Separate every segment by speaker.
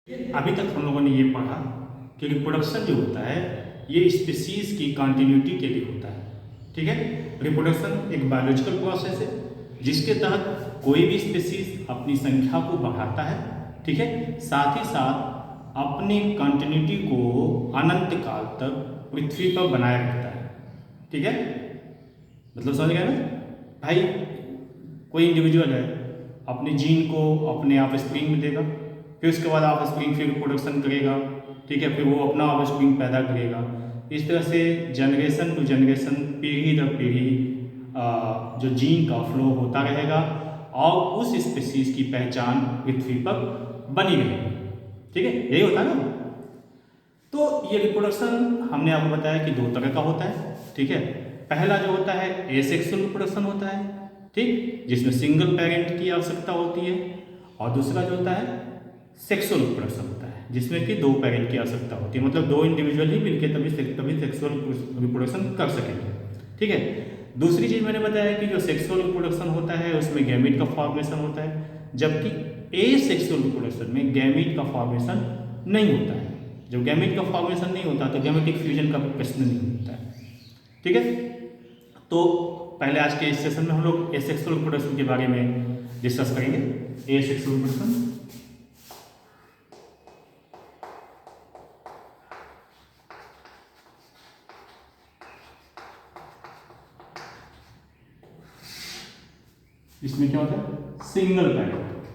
Speaker 1: अभी तक हम लोगों ने ये पढ़ा कि रिप्रोडक्शन जो होता है ये स्पीसीज की कंटिन्यूटी के लिए होता है। ठीक है, रिप्रोडक्शन एक बायोलॉजिकल प्रोसेस है जिसके तहत कोई भी स्पीसीज अपनी संख्या को बढ़ाता है। ठीक है, साथ ही साथ अपनी कंटिन्यूटी को अनंत काल तक पृथ्वी पर बनाए रखता है। ठीक है, मतलब समझ गए ना भाई। कोई इंडिविजुअल है अपने जीन को अपने आप स्प्रिंग में देगा, फिर उसके बाद आप स्प्रिंग फिर प्रोडक्शन करेगा। ठीक है, फिर वो अपना आप स्प्रिंग पैदा करेगा। इस तरह से जनरेशन टू जनरेशन, पीढ़ी दर पीढ़ी जो जीन का फ्लो होता रहेगा और उस स्पीसीज की पहचान पृथ्वी पर बनी रहेगी। ठीक है, यही होता है ना। तो ये रिप्रोडक्शन हमने आपको बताया कि दो तरह का होता है। ठीक है, पहला जो होता है एसेक्सुअल रिप्रोडक्शन होता है, ठीक, जिसमें सिंगल पेरेंट की आवश्यकता होती है। और दूसरा जो होता है सेक्सुअल रिप्रोडक्शन होता है जिसमें कि दो पेरेंट की आवश्यकता होती है, मतलब दो इंडिविजुअल ही मिलकर तभी सेक्सुअल रिप्रोडक्शन कर सकेंगे। ठीक है, दूसरी चीज मैंने बताया कि जो सेक्सुअल रिप्रोडक्शन होता है उसमें गैमीट का फॉर्मेशन होता है, जबकि एसेक्सुअल रिप्रोडक्शन में गैमीट का फॉर्मेशन नहीं होता है। जब गैमीट का फॉर्मेशन नहीं होता तो गैमेटिक फ्यूजन का प्रश्न नहीं होता है। ठीक है, तो पहले आज के इस सेशन में हम लोग एसेक्सुअल रिप्रोडक्शन के बारे में डिस्कस करेंगे। एसेक्सुअल रिप्रोडक्शन इसमें क्या होता है सिंगल पेरेंट,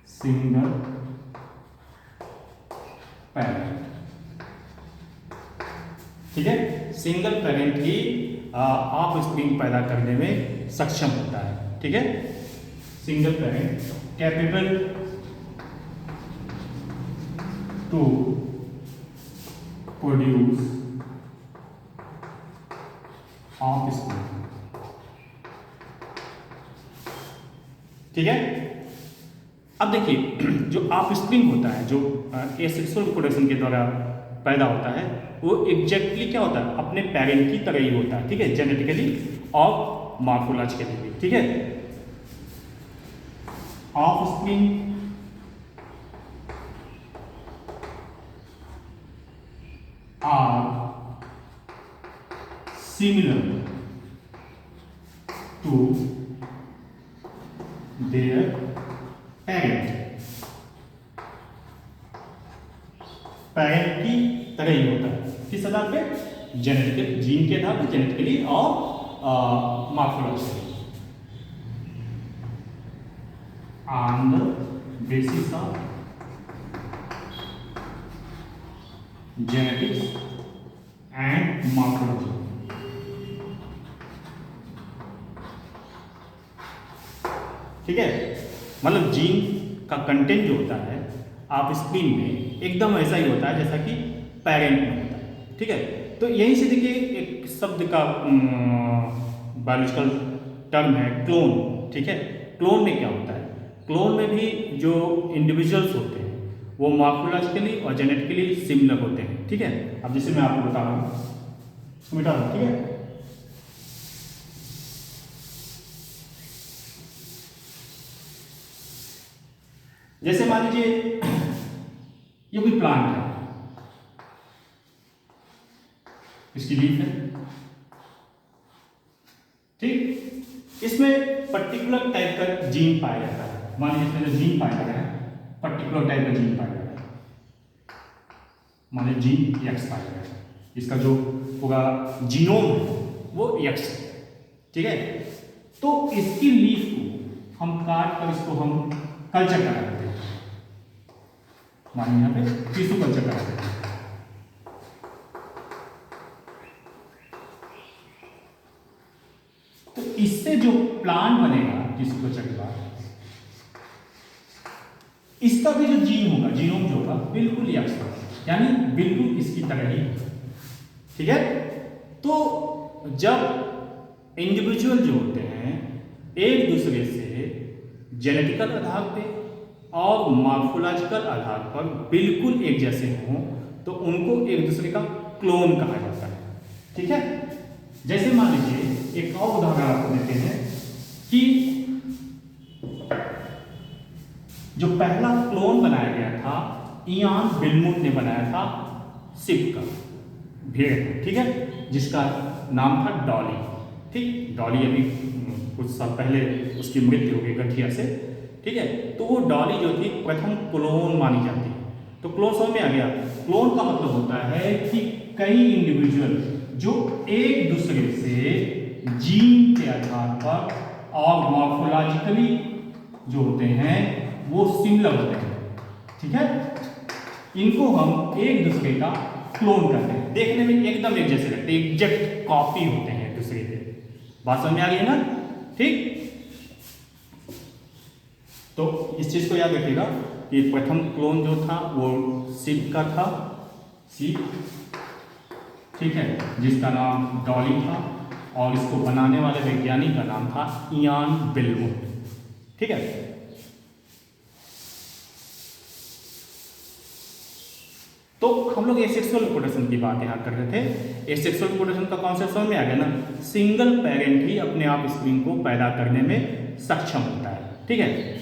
Speaker 1: सिंगल पेरेंट। ठीक है, सिंगल पेरेंट ही आप स्प्रिंग पैदा करने में सक्षम होता है। ठीक है, single parent capable to produce offspring. ठीक है, अब देखिए जो ऑफ स्प्रिंग होता है, जो एसेक्सुअल रिप्रोडक्शन के द्वारा पैदा होता है, वो एग्जैक्टली क्या होता है अपने पेरेंट की तरह ही होता है। ठीक है, जेनेटिकली और मॉर्फोलॉजिकली भी। ठीक है, offspring are similar to their parent, parent की तरह ही होता है। किस आधार पे? जेनेटिकल, जीन के आधार पर, जेनेटिकली और morphologically, on the basis of genetics and morphology. ठीक है, मतलब जीन का कंटेंट जो होता है आप स्प्रिंग में एकदम ऐसा ही होता है जैसा कि पेरेंट में होता है। ठीक है, तो यहीं से देखिए एक शब्द का बायोलॉजिकल टर्म है क्लोन। ठीक है, क्लोन में क्या होता है, क्लोन में भी जो इंडिविजुअल्स होते हैं वो मॉर्फोलॉजिकली और जेनेटिकली सिमिलर होते हैं। ठीक है, अब जैसे मैं आपको बता रहा हूँ, मिटा रहा हूँ। ठीक है, जैसे मान लीजिए ये कोई प्लांट है, इसकी लीफ है। ठीक, इसमें पर्टिकुलर टाइप का जीन पाया जाता है। मान लीजिए इसमें जो जीन पाया गया है पर्टिकुलर टाइप का जीन पाया गया है, मान लीजिए जीन एक्स पाया गया है, इसका जो पूरा जीनोम है वो एक्स है। ठीक है, तो इसकी लीफ को हम काट कर इसको हम कल्चर करा देते हैं, मानिए यहाँ पे टिश्यू कल्चर करा देते हैं। तो इससे जो प्लांट बनेगा टिश्यू कल्चर के बाद, इसका भी जो जीन होगा, जीनोम जो होगा बिल्कुल एक्स होगा, यानी बिल्कुल इसकी तरह ही। ठीक है, तो जब इंडिविजुअल जो होते हैं एक दूसरे से जेनेटिकल आधार पे और मॉर्फोलॉजिकल आधार पर बिल्कुल एक जैसे हों तो उनको एक दूसरे का क्लोन कहा जाता है। ठीक है, जैसे मान लीजिए एक और उदाहरण आपको देते हैं कि जो पहला क्लोन बनाया गया था इयान बिलमुथ ने बनाया था शिप का, भेड़, ठीक है, जिसका नाम था डॉली। ठीक, डॉली अभी कुछ साल पहले उसकी मृत्यु हो गई गठिया से। ठीक है, तो वो डॉली जो थी प्रथम क्लोन मानी जाती है। तो क्लोन समझ में आ गया। क्लोन का मतलब होता है कि कई इंडिविजुअल जो एक दूसरे से जीन के आधार पर और मॉर्फोलॉजिकली जो होते हैं वो सिमिलर होते हैं। ठीक है, इनको हम एक दूसरे का क्लोन करते हैं, देखने में एकदम एक जैसे लगते हैं, एग्जैक्ट कॉपी होते हैं एक दूसरे के। बात समझ में आ गई है ना? ठीक, तो इस चीज को याद रखिएगा कि प्रथम क्लोन जो था वो शिप का था, शिप, ठीक है, जिसका नाम डॉली था और इसको बनाने वाले वैज्ञानिक का नाम था इयान बिलमुथ। ठीक है, तो हम लोग एसेक्सुअल रिप्रोडक्शन की बात यहाँ कर रहे थे। एसेक्सुअल रिप्रोडक्शन का कॉन्सेप्ट समझ में आ गया ना? सिंगल पेरेंट ही अपने आप स्प्रिंग को पैदा करने में सक्षम होता है। ठीक है,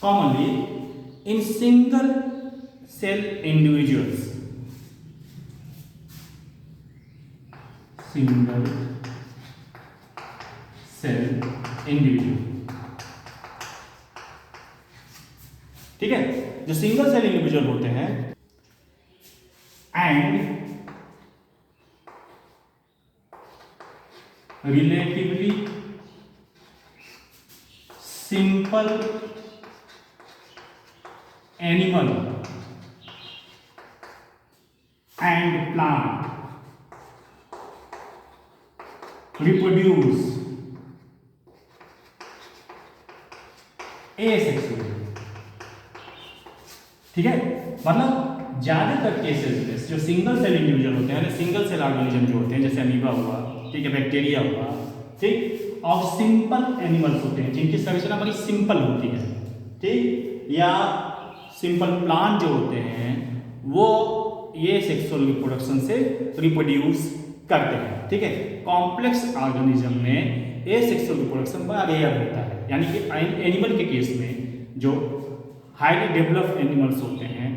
Speaker 1: commonly in single cell individuals, single cell individual, ठीक है, जो सिंगल सेल इंडिविजुअल होते हैं and relatively simple animal and plant reproduce asexually. ठीक है, मतलब ज्यादातर केसेस में जो सिंगल सेल इंडिविजुअल होते हैं, सिंगल सेल ऑर्गेनिज्म जो होते हैं, जैसे अमीबा हुआ, ठीक है, बैक्टीरिया हुआ, ठीक, और सिंपल एनिमल्स होते हैं जिनकी संरचना बड़ी सिंपल होती है, ठीक, या सिंपल प्लांट जो होते हैं वो ये सेक्सुअल रिप्रोडक्शन से रिप्रोड्यूस करते हैं। ठीक है, कॉम्प्लेक्स ऑर्गेनिज्म में ये सेक्सुअल रिप्रोडक्शन बड़ा रेयर होता है, यानी कि एनिमल के केस में जो हाईली डेवलप्ड एनिमल्स होते हैं,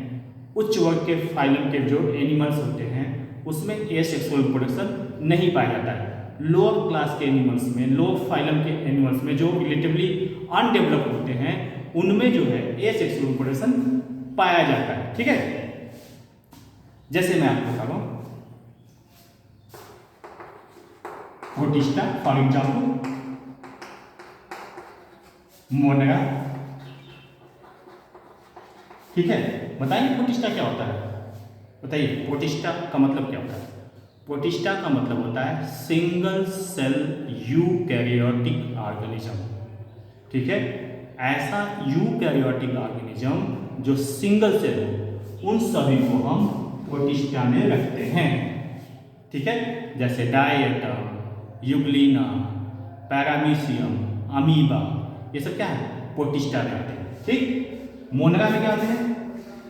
Speaker 1: उच्च वर्ग के फाइलम के जो एनिमल्स होते हैं उसमें ये सेक्सुअल रिप्रोडक्शन नहीं पाया जाता है। लोअर क्लास के एनिमल्स में, लोअर फाइलम के एनिमल्स में जो रिलेटिवली अनडेवलप्ड होते हैं उनमें जो है ये सेक्सुअल रिप्रोडक्शन पाया जाता है। ठीक है, जैसे मैं आपको बता रहा हूं, प्रोटिस्टा फॉर एग्जाम्पल, मोनेरा। ठीक है, बताइए प्रोटिस्टा क्या होता है? बताइए प्रोटिस्टा का मतलब क्या होता है? प्रोटिस्टा का मतलब होता है सिंगल सेल यूकैरियोटिक ऑर्गेनिज्म। ठीक है, ऐसा यूकैरियोटिक ऑर्गेनिज्म जो सिंगल सेल हो, उन सभी को हम प्रोटिस्टा में रखते हैं। ठीक है, जैसे डायटम, यूग्लिना, पैरामीशियम, अमीबा, ये सब क्या है? प्रोटिस्टा में आते हैं। ठीक, मोनेरा में क्या आते हैं?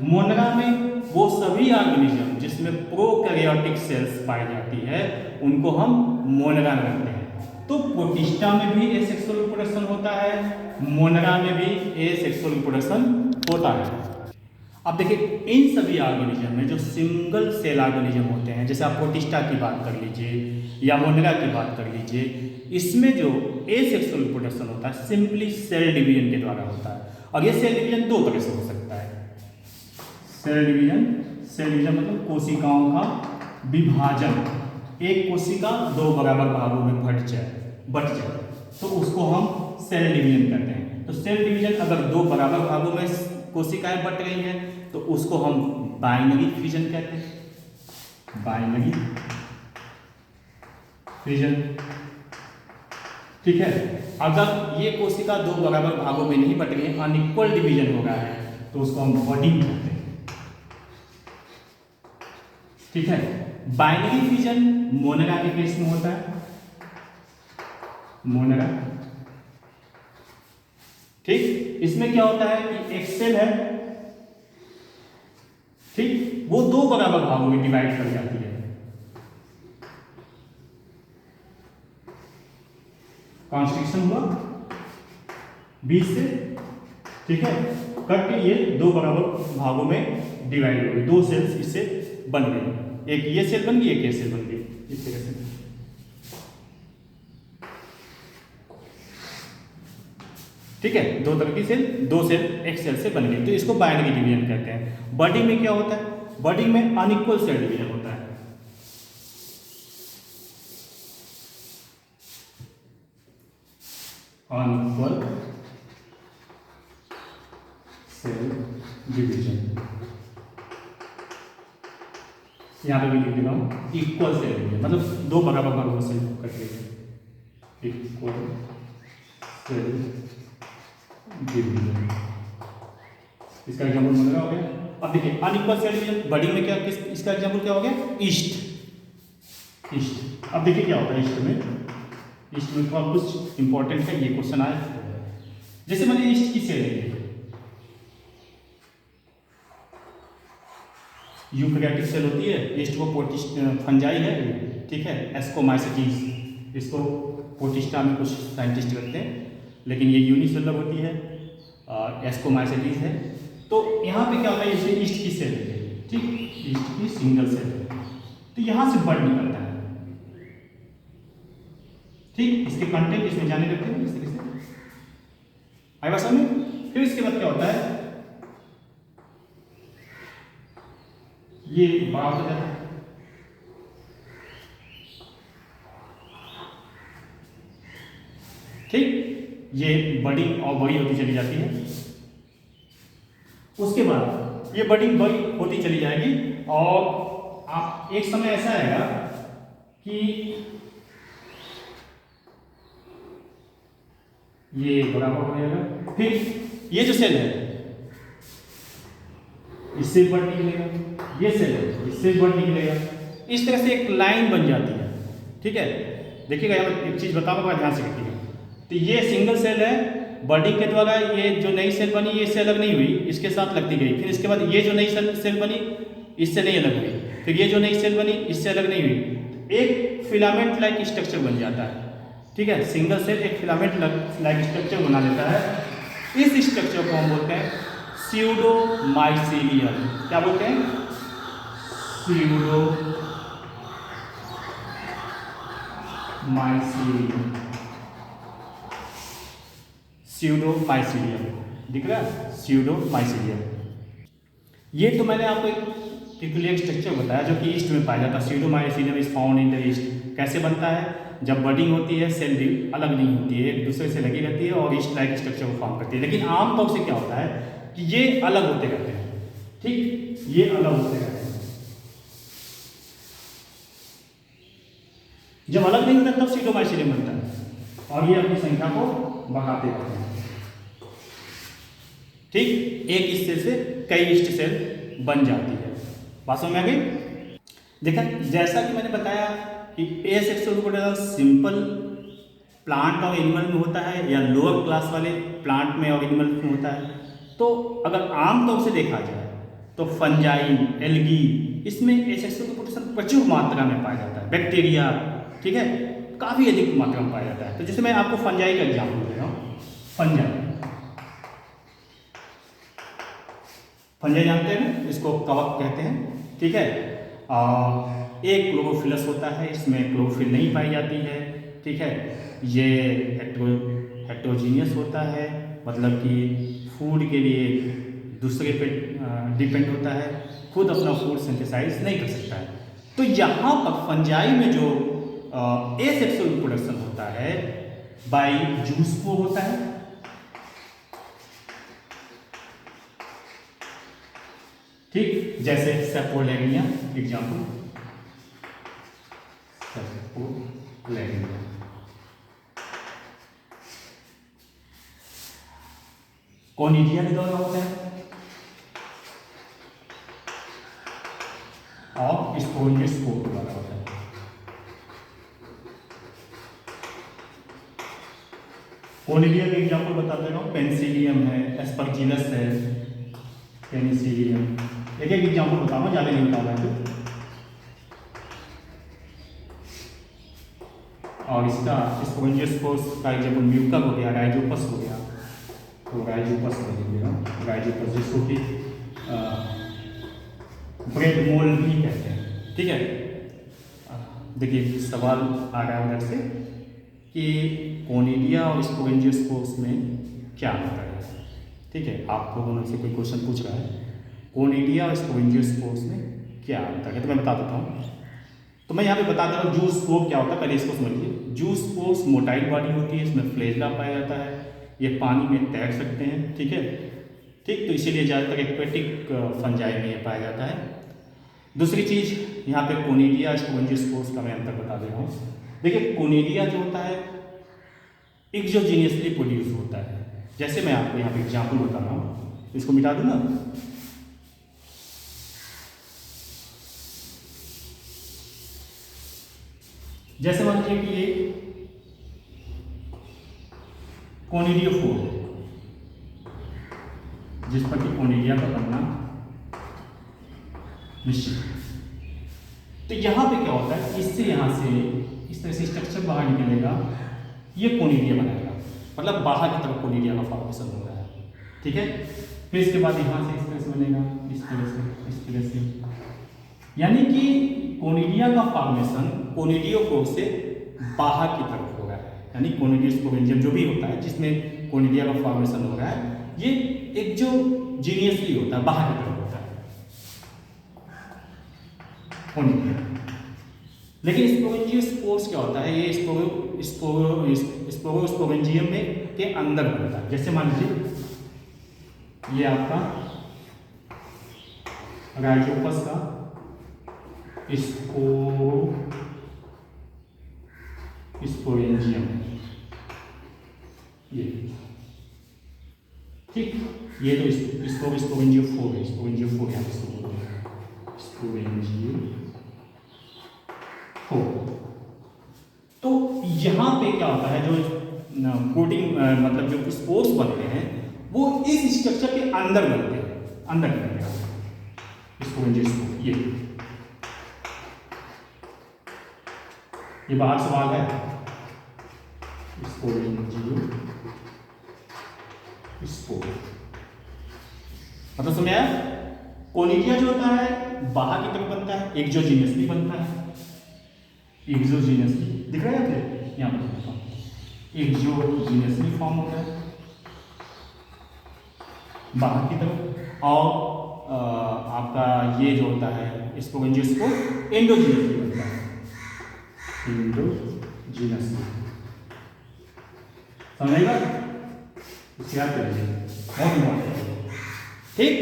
Speaker 1: मोनेरा में वो सभी ऑर्गेनिज्म जिसमें प्रोकैरियोटिक सेल्स पाई जाती है उनको हम मोनेरा में रखते हैं। तो प्रोटिस्टा में भी एसेक्सुअल रिप्रोडक्शन होता है, मोनेरा में भी एसेक्सुअल रिप्रोडक्शन होता है। अब देखिए, इन सभी ऑर्गेनिज्म में जो सिंगल सेल ऑर्गेनिज्म होते हैं, जैसे आप प्रोटिस्टा की बात कर लीजिए या मोनेरा की बात कर लीजिए, इसमें जो एसेक्सुअल रिप्रोडक्शन होता है सिंपली सेल डिवीजन के द्वारा होता है। और ये सेल डिवीजन दो तरह से हो सकता है। सेल डिवीजन मतलब कोशिकाओं का विभाजन। एक कोशिका दो बराबर भागों में बट जाए तो उसको हम सेल डिवीजन कहते हैं। तो सेल डिवीजन अगर दो बराबर भागों में कोशिकाएं बट रही हैं तो उसको हम बाइनरी फिजन कहते हैं। Binary fission. ठीक है, अगर ये कोशिका दो बराबर भागों में नहीं बट रही है, अनइक्वल डिवीजन हो रहा है, तो उसको हम बडिंग कहते हैं। ठीक है, बाइनरी फिजन मोनेरा के केस में होता है। मोनेरा, ठीक, इसमें क्या होता है कि एक सेल है, ठीक, वो दो बराबर भागों में डिवाइड कर जाती है। कॉन्स्ट्रिक्शन हुआ 20 से, ठीक है, कट के ये दो बराबर भागों में डिवाइड हो गए, दो सेल्स इससे बन गई, एक ये सेल बन गई, एक ये सेल बन गई, इस तरह से। ठीक है, दो तरह की सेल, दो सेल एक सेल से बन गई, तो इसको बाइनरी डिवीजन कहते हैं। बडिंग में क्या होता है? बडिंग में अनइक्वल सेल डिवीजन होता है। अनइक्वल सेल डिवीजन, यहां पे भी लिख देता हूं इक्वल सेल डिवीजन, मतलब दो बराबर भागों में सेल कट रही है, इक्वल सेल डिवीजन। इसका एग्जांपल बन रहा हो गया। अब देखिए अनइक्वल सेल डिवीजन बडिंग में क्या, इसका एग्जांपल क्या हो गया? ईस्ट। ईस्ट, अब देखिए क्या होता है ईस्ट में। ईस्ट में थोड़ा कुछ इंपॉर्टेंट है, ये क्वेश्चन आया। जैसे मैंने ईस्ट की सेल है, यूकैरियोटिक सेल होती है, ईस्ट को फंजाई है, ठीक है, एस्कोमाइसिटीज, इसको प्रोटिस्टा में कुछ साइंटिस्ट करते हैं, लेकिन ये यूनिसेलुलर होती है, एस्कोमाइसिटीज है। तो यहाँ पे क्या होता है, जैसे ईस्ट की सेल है, ठीक, ईस्ट की सिंगल सेल है, तो यहाँ से बड निकलता है, ठीक, इसके कंटेंट इसमें जाने लगते हैं इस तरीके से, आई बात समझ में। फिर इसके बाद क्या होता है, ये बड़ा हो जाता है, ठीक, ये बड़ी और बड़ी होती चली जाती है। उसके बाद ये बड़ी बड़ी होती चली जाएगी और आप एक समय ऐसा आएगा कि ये बराबर हो जाएगा। फिर ये जो सेल है इससे बड़ निकलेगा, ये सेल है इससे बड़ निकलेगा, इस तरह से एक लाइन बन जाती है, ठीक है। देखिएगा यहाँ एक चीज़ बताऊंगा, ध्यान से देखिएगा। तो ये सिंगल सेल है, बडिंग के द्वारा ये जो नई सेल बनी ये इससे अलग नहीं हुई, इसके साथ लगती गई। फिर इसके बाद ये जो नई सेल बनी इससे नहीं अलग हुई, फिर ये जो नई सेल बनी इससे अलग नहीं हुई, एक फिलामेंट लाइक स्ट्रक्चर बन जाता है, ठीक है। सिंगल सेल एक फिलामेंट लाइक स्ट्रक्चर बना लेता है। इस स्ट्रक्चर को हम बोलते हैं स्यूडोमाइसीलियम। क्या बोलते हैं? स्यूडोमाइसीलियम, दिख रहा है? स्यूडोमाइसीलियम। ये तो मैंने आपको एक पेक्यूलियर स्ट्रक्चर बताया जो कि ईस्ट में पाया जाता है। Pseudomycelium is found in the yeast. कैसे बनता है? जब बडिंग होती है सेल भी अलग नहीं होती है, एक दूसरे से लगी रहती है और ईस्ट लाइक स्ट्रक्चर को फॉर्म करती है। लेकिन आमतौर से क्या होता है कि ये अलग होते रहते हैं, ठीक, ये अलग होते रहते हैं। जब अलग नहीं होता तब स्यूडोमाइसीलियम बनता है और ये अपनी संख्या को बढ़ाते रहते हैं, ठीक। एक हिस्से से कई ईस्ट सेल बन जाती है। बात समझ में आ गई? देखा, जैसा कि मैंने बताया कि एसेक्सुअल रिप्रोडक्शन सिंपल प्लांट और एनिमल में होता है या लोअर क्लास वाले प्लांट में और एनिमल में होता है। तो अगर आमतौर से देखा जाए तो फंजाई, एल्गी, इसमें एसेक्सुअल रिप्रोडक्शन प्रचुर मात्रा में पाया जाता है। बैक्टीरिया, ठीक है, काफ़ी अधिक मात्रा में पाया जाता है। तो जैसे मैं आपको फंजाई का एग्जाम्पल दे रहा हूँ। फंजाई जानते हैं ना, इसको कवक कहते हैं, ठीक है। एक क्लोरोफिलस होता है, इसमें क्लोरोफिल नहीं पाई जाती है, ठीक है। ये हेट्रोजीनियस होता है, मतलब कि फूड के लिए दूसरे पे डिपेंड होता है, खुद अपना फूड सिंथेसाइज नहीं कर सकता है। तो यहाँ पर फंजाई में जो एसेक्सुअल रिप्रोडक्शन होता है बाय जूस्पो होता है, ठीक, जैसे सेपोलेरिया एग्जाम्पल, सेपोलेरिया। कोनिडिया के द्वारा होता है और स्पोरियोस्पोर के द्वारा होता है। कोनिडिया के एग्जाम्पल बता दे रहा हूँ, पेनिसिलियम है, एस्परजिलस है, पेनिसिलियम। एक एक एग्जाम्पल बताऊंगा, ज़्यादा नहीं बताऊंगा। और इसका स्पोरेंजियोस्पोर्स का एग्जाम्पल म्यूकर हो गया, राइजोपस हो गया। तो राइजोपस कर लीजिएगा, राइजोपस जिसको कि ब्रेड मोल भी कहते हैं। ठीक है, देखिए सवाल आ रहा है उधर से कि कोनिडिया और स्पोरेंजियोस्पोर्स में क्या अंतर है। ठीक है, आपको दोनों से कोई क्वेश्चन पूछ रहा है कोनिडिया और स्पोरेंजियोस्पोर्स में क्या अंतर है, तो मैं बता देता हूँ। तो मैं यहाँ पे बता दे रहा हूँ जूस्पोर क्या होता है, पहले इसको समझिए। जूस्पोर्स मोटाइल बॉडी होती है, इसमें फ्लैजेला पाया जाता है, ये पानी में तैर सकते हैं। ठीक है, ठीक, तो इसीलिए ज़्यादातर एक्वेटिक फंजाई में ये पाया जाता है। दूसरी चीज़ यहाँ पे कोनिडिया स्पोरेंजियोस्पोर्स का मैं अंतर बता दे रहा हूँ। देखिए कोनिडिया जो होता है एक्सोजीनियसली प्रोड्यूस होता है। जैसे मैं आपको यहाँ पे एग्जाम्पल बता रहा हूँ, इसको मिटा दूँ ना। जैसे मान लीजिए कि ये कोनिडियोफोर है, जिस पर कि कोनिडिया का बनना निश्चित है। तो यहाँ पे क्या होता है, इससे यहाँ से इस तरह से स्ट्रक्चर बाहर निकलेगा, ये कोनिडिया बनाएगा, मतलब बाहर की तरफ कोनिडिया का फॉर्मेशन हो रहा है। ठीक है, फिर इसके बाद यहाँ से इस तरह से बनेगा, इस तरह से, इस तरह से, यानी कि कोनिडिया का फॉर्मेशन कोनिडियोफोर से बाहर की तरफ हो रहा है। यानी कोनिडियोस्पोरेंजियम जो भी होता है जिसमें कोनिडिया का फॉर्मेशन हो रहा है, ये एक्सोजीनियसली होता है, बाहर की तरफ होता है कोनिडिया। लेकिन स्पोरेंजियोस्पोर्स क्या होता है, ये स्पोरेंजियम में के अंदर बनता है। जैसे मान लीजिए ये आपका राइजोपस का स्पोरेंजियम, ये ठीक, ये तो स्पोरेंजियोफोर है, स्पोरेंजियोफोर यहाँ पे स्पोरेंजियोफोर। तो यहाँ पे क्या होता है, जो कोटिंग मतलब जो स्पोर्स बनते हैं वो इस स्ट्रक्चर के अंदर बनते हैं, अंदर बनते स्पोरेंजियोस्पोर। ये बाहर सवाल है, स्पोरेंजियोस्पोर मतलब समझ आया। कोनिडिया जो होता है बाहर की तरफ बनता है, एक्सोजीनियसली बनता है, एक्सोजीनियसली दिख रहा है आपको यहाँ पर, एक्सोजीनियसली फॉर्म होता है बाहर की तरफ। और आपका ये जो होता है स्पोरेंजियोस्पोर एंडोजीनियसली बनता है, एंडोजीनियसली। समझेगा, याद करिए, बहुत इंपॉर्टेंट। ठीक,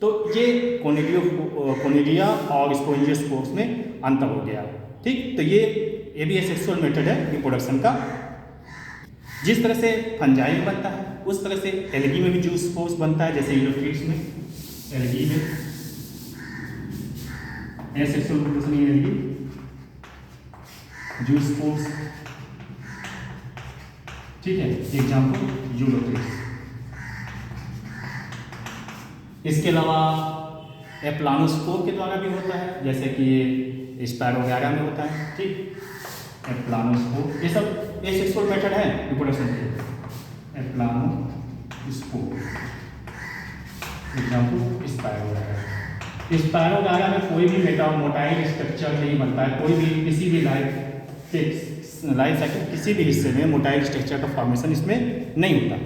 Speaker 1: तो ये कोनिडिया और स्पोरेंजियोस्पोर्स में अंतर हो गया। ठीक, तो ये भी सेक्सुअल मेथड है रिप्रोडक्शन का। जिस तरह से फंजाई में बनता है उस तरह से एल्गी में भी जूस्पोर्स बनता है, जैसे यूरोट्रीट्स में, एल्गी में एसेक्सुअल रिप्रोडक्शन एल्गी, जूस्पोर्स। ठीक है, एग्जाम्पल यूरोट्रीट्स। इसके अलावा एप्लानोस्पोर के द्वारा भी होता है, जैसे कि स्पैरोगैरा में होता है। ठीक, एप्लानोस्पोर, ये सब एसेक्सुअल मेथड है रिप्रोडक्शन के। एप्लानोस्पोर एग्जाम्पल स्पैरोगैरा। स्पैरोगैरा में कोई भी मोटाइल स्ट्रक्चर नहीं बनता है, कोई भी किसी भी लाइफ साइकिल किसी भी हिस्से में मोटाइल स्ट्रक्चर का फॉर्मेशन इसमें नहीं होता।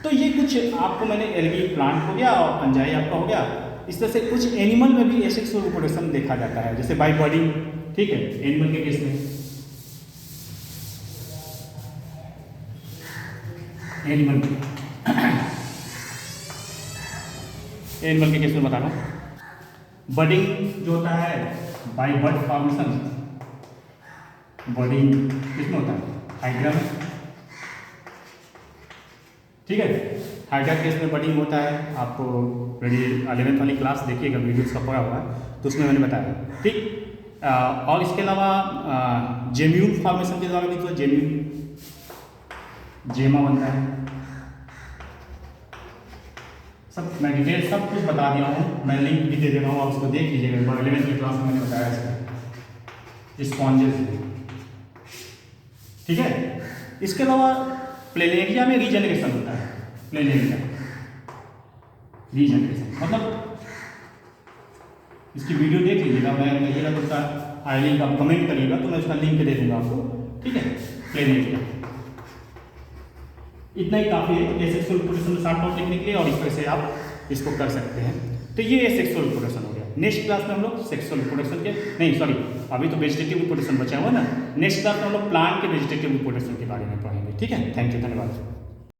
Speaker 1: तो ये कुछ आपको मैंने एल्गी प्लांट हो गया और फंजाई आपका हो गया। इस तरह से कुछ एनिमल में भी एसेक्सुअल रिप्रोडक्शन देखा जाता है, जैसे बाई बॉडी। ठीक है, एनिमल के केस में, एनिमल के केस में बता रहा हूँ। बडिंग जो होता है बाई बर्ड फॉर्मेशन, बडिंग किसमें होता है, हाइड्रा में। ठीक है, हाइड्रा केस में बडिंग होता है। आपको ऑलरेडी 11th वाली क्लास देखिएगा, वीडियो उसका पड़ा हुआ है, तो उसमें मैंने बताया। ठीक, और इसके अलावा जेम्यूल फॉर्मेशन के द्वारा भी तो जेमा बनता है। सब मैं डिटेल सब कुछ बता दिया हूँ, मैं लिंक भी दे दे रहा हूँ, आप उसको देख लीजिएगा। 11th की क्लास में मैंने बताया इसको, स्पॉन्जेस। ठीक है। इसके अलावा प्लेनेरिया में रीजनरेशन होता है। प्लेनेरिया रीजनरेशन मतलब इसकी वीडियो देख लीजिएगा, मैं कहिएगा तो उसका आई लिंक आप कमेंट करिएगा तो मैं उसका लिंक दे दूंगा आपको, ठीक है। प्लेनेरिया इतना ही काफ़ी है एसेक्सुअल रिप्रोडक्शन में शॉर्ट नोट लिखने के लिए, और इस तरह से आप इसको कर सकते हैं। तो ये एसेक्सुअल रिप्रोडक्शन हो गया। नेक्स्ट क्लास में हम लोग सेक्सुअल रिप्रोडक्शन के नहीं सॉरी अभी तो वेजिटेटिव रिप्रोडक्शन बचा हुआ ना, नेक्स्ट क्लास में हम लोग प्लांट के वेजिटेटिव रिप्रोडक्शन के बारे में पढ़ेंगे, ठीक है। थैंक यू, धन्यवाद।